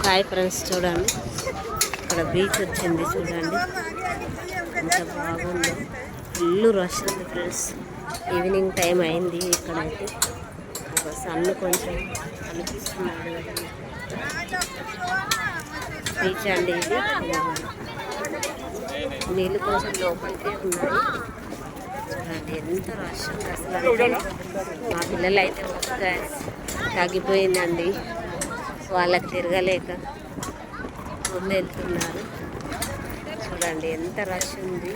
Hi friends, చూడండి ఇక్కడ beach వచ్చింది. చూడండి ఎంత బాగుందో. ఫుల్ రష్ ఉంది ఫ్రెండ్స్. ఈవినింగ్ టైం అయింది. ఇక్కడైతే ఒక సన్ కొంచెం కనిపిస్తున్నాడు. బీచ్ అండి ఇది. నీళ్ళు కొంచెం లోపలికే ఉన్నాయి. చూడండి ఎంత రష్ ఉంది అసలు. అంటే మా పిల్లలు అయితే ఒక తగ్గిపోయిందండి. వాళ్ళకి తిరగలేక ముందు వెళ్తున్నారు. చూడండి ఎంత రష్ ఉంది.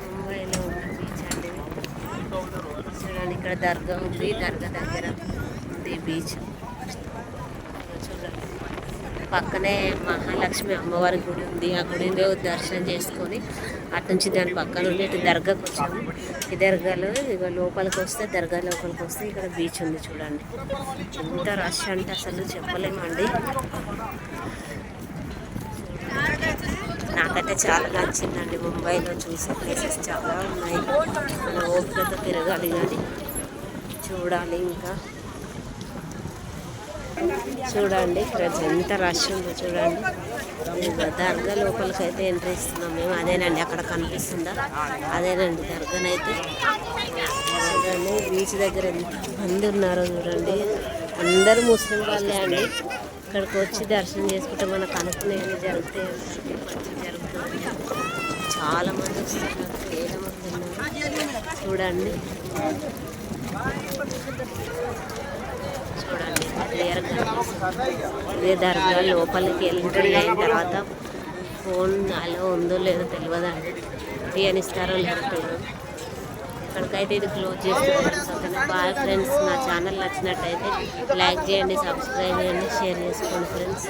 ముంబైలో ఉన్న బీచ్ అండి. చూడండి ఇక్కడ దర్గా ఉంది. దర్గా దగ్గర ఉంది బీచ్. చూడండి పక్కనే మహాలక్ష్మి అమ్మవారి గుడి ఉంది. ఆ గుడిలో దర్శనం చేసుకొని అటు నుంచి దాని పక్కన ఉండి ఇటు దర్గాకు వచ్చాము. ఈ దర్గాలో ఇక లోపలికి వస్తే, దర్గా లోపలికి వస్తే ఇక్కడ బీచ్ ఉంది. చూడండి ఎంత రష్ అంటే అసలు చెప్పలేమండి. నాకైతే చాలా నచ్చిందండి. ముంబైలో చూసే ప్లేసెస్ చాలా ఉన్నాయి. మన ఓపికతో తిరగాలి కానీ చూడాలి. ఇంకా చూడండి ఇక్కడ ఎంత రష్ ఉందో. చూడండి దర్గా లోపలికి అయితే ఎంట్రీ ఇస్తున్నాం మేము. అదేనండి అక్కడ కనిపిస్తుందా, అదేనండి దర్గానైతే. చూడండి బీచ్ దగ్గర ఎంత మంది ఉన్నారో చూడండి. అందరూ ముస్లిం వాళ్ళే అండి. ఇక్కడికి వచ్చి దర్శనం చేసుకుంటే మనకు అనుకునేవి జరుగుతాయి. మంచిగా జరుగుతుంది. చాలా మంది వస్తున్నారు, వేల మంది ఉన్నారు. చూడండి చూడండి క్లియర్గా. ఇదే దర్గా లోపలికి ఎంట్రీ అయిన తర్వాత ఫోన్ అలో ఉందో లేదో తెలియదండి. ఫ్రీ అని ఇస్తారో లేదో తెలియదు. ఇక్కడికైతే ఇది క్లోజ్ చేస్తున్నారు. Bye friends. నా ఛానల్ నచ్చినట్టయితే లైక్ చేయండి, సబ్స్క్రైబ్ చేయండి, షేర్ చేసుకోండి ఫ్రెండ్స్.